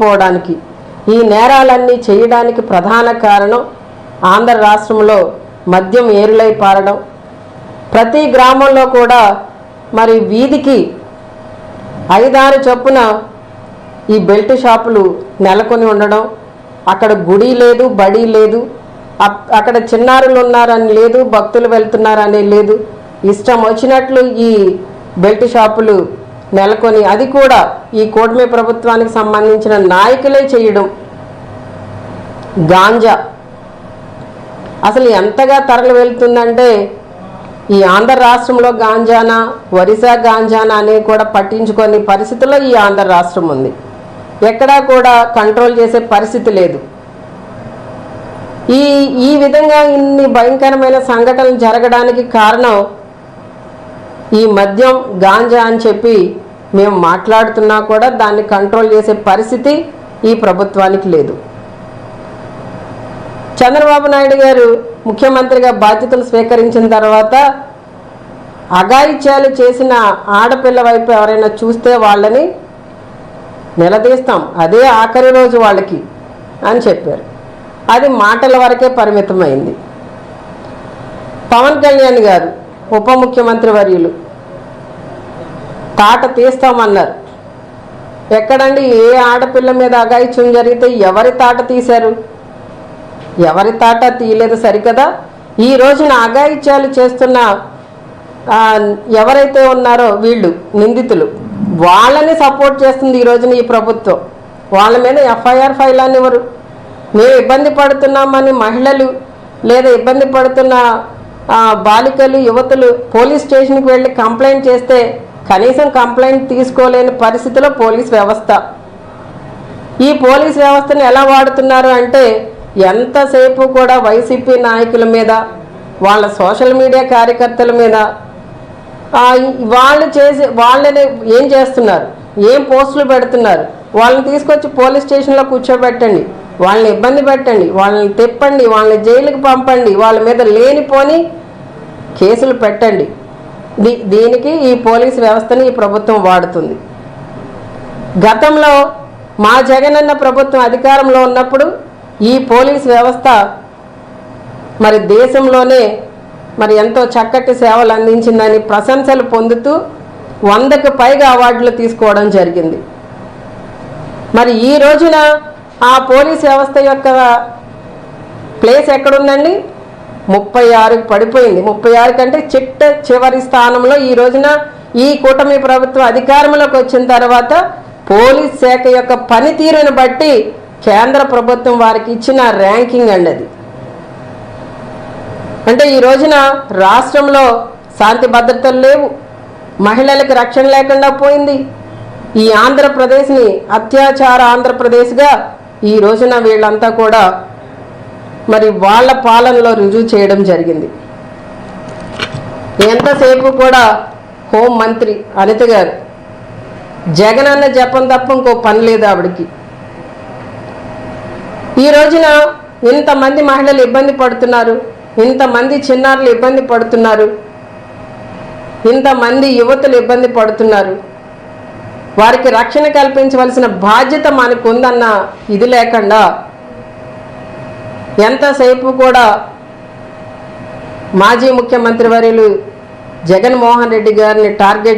పోవడానికి ఈ నేరాలన్నీ చేయడానికి ప్రధాన కారణం ఆంధ్ర రాష్ట్రంలో మద్యం ఏరులై పారడం. ప్రతి గ్రామంలో కూడా మరి వీధికి 5-6 చొప్పున ఈ బెల్ట్ షాపులు నెలకొని ఉండడం. అక్కడ గుడి లేదు, బడి లేదు, అక్కడ చిన్నారులు ఉన్నారని లేదు, భక్తులు వెళ్తున్నారని లేదు. ఇష్టం వచ్చినట్లు ఈ బెల్ట్ షాపులు నెలకొని, అది కూడా ఈ కూటమి ప్రభుత్వానికి సంబంధించిన నాయకులే చేయడం. గాంజా అసలు ఎంతగా తరలి వెళ్తుందంటే ఈ ఆంధ్ర రాష్ట్రంలో గాంజానా, ఒరిస్సా గాంజానా అనేది కూడా పట్టించుకొని పరిస్థితుల్లో ఈ ఆంధ్ర రాష్ట్రం ఉంది. ఎక్కడా కూడా కంట్రోల్ చేసే పరిస్థితి లేదు. ఈ విధంగా ఇన్ని భయంకరమైన సంఘటనలు జరగడానికి కారణం ఈ మద్యం, గాంజా అని చెప్పి మేము మాట్లాడుతున్నా కూడా దాన్ని కంట్రోల్ చేసే పరిస్థితి ఈ ప్రభుత్వానికి లేదు. చంద్రబాబు నాయుడు గారు ముఖ్యమంత్రిగా బాధ్యతలు స్వీకరించిన తర్వాత అఘాయిత్యాలు చేసిన ఆడపిల్ల వైపు ఎవరైనా చూస్తే వాళ్ళని నిలదీస్తాం, అదే ఆఖరి రోజు వాళ్ళకి అని చెప్పారు. అది మాటల వరకే పరిమితమైంది. పవన్ కళ్యాణ్ గారు ఉప ముఖ్యమంత్రి వర్యులు తాట తీస్తామన్నారు. ఎక్కడండి, ఏ ఆడపిల్ల మీద అఘాయిత్యం జరిగితే ఎవరి తాట తీశారు? ఎవరి తాట తీయలేదు సరికదా. ఈ రోజున అఘాయిత్యాలు చేస్తున్న ఎవరైతే ఉన్నారో వీళ్ళు నిందితులు, వాళ్ళని సపోర్ట్ చేస్తుంది ఈ రోజున ఈ ప్రభుత్వం. వాళ్ళ మీద ఎఫ్ఐఆర్ ఫైల్ అనివ్వరు. మేము ఇబ్బంది పడుతున్నామని మహిళలు లేదా ఇబ్బంది పడుతున్న బాలికలు, యువతులు పోలీస్ స్టేషన్కి వెళ్ళి కంప్లైంట్ చేస్తే కనీసం కంప్లైంట్ తీసుకోలేని పరిస్థితిలో పోలీస్ వ్యవస్థ. ఈ పోలీస్ వ్యవస్థను ఎలా వాడుతున్నారు అంటే ఎంతసేపు కూడా వైసీపీ నాయకుల మీద, వాళ్ళ సోషల్ మీడియా కార్యకర్తల మీద వాళ్ళని ఏం చేస్తున్నారు, ఏం పోస్టులు పెడుతున్నారు, వాళ్ళని తీసుకొచ్చి పోలీస్ స్టేషన్లో కూర్చోబెట్టండి, వాళ్ళని ఇబ్బంది పెట్టండి, వాళ్ళని తిప్పండి, వాళ్ళని జైలుకి పంపండి, వాళ్ళ మీద లేనిపోని కేసులు పెట్టండి. దీనికి ఈ పోలీస్ వ్యవస్థని ఈ ప్రభుత్వం వాడుతుంది. గతంలో మా జగనన్న ప్రభుత్వం అధికారంలో ఉన్నప్పుడు ఈ పోలీస్ వ్యవస్థ మరి దేశంలోనే మరి ఎంతో చక్కటి సేవలు అందించిందని ప్రశంసలు పొందుతూ 100కు పైగా అవార్డులు తీసుకోవడం జరిగింది. మరి ఈ రోజున ఆ పోలీస్ వ్యవస్థ యొక్క ప్లేస్ ఎక్కడుందండి? 36కి పడిపోయింది. 36 కంటే చివరి స్థానంలో ఈ రోజున ఈ కూటమి ప్రభుత్వం అధికారంలోకి వచ్చిన తర్వాత పోలీస్ శాఖ యొక్క పనితీరును బట్టి కేంద్ర ప్రభుత్వం వారికి ఇచ్చిన ర్యాంకింగ్ అండి అది. అంటే ఈ రోజున రాష్ట్రంలో శాంతి భద్రతలు లేవు, మహిళలకు రక్షణ లేకుండా పోయింది. ఈ ఆంధ్రప్రదేశ్ని అత్యాచార ఆంధ్రప్రదేశ్గా ఈ రోజున వీళ్ళంతా కూడా మరి వాళ్ళ పాలనలో రుజువు చేయడం జరిగింది. ఎంతసేపు కూడా హోం మంత్రి అనిత గారు జగనన్న జపం తప్ప ఇంకో పని లేదు ఆవిడకి. ఈ రోజున ఇంతమంది మహిళలు ఇబ్బంది పడుతున్నారు, ఇంతమంది చిన్నారులు ఇబ్బంది పడుతున్నారు, ఇంతమంది యువతులు ఇబ్బంది పడుతున్నారు. వారికి రక్షణ కల్పించవలసిన బాధ్యత మనకు ఉందన్న ఇది లేకుండా ఎంతసేపు కూడా మాజీ ముఖ్యమంత్రి వర్యులు జగన్మోహన్ రెడ్డి గారిని టార్గెట్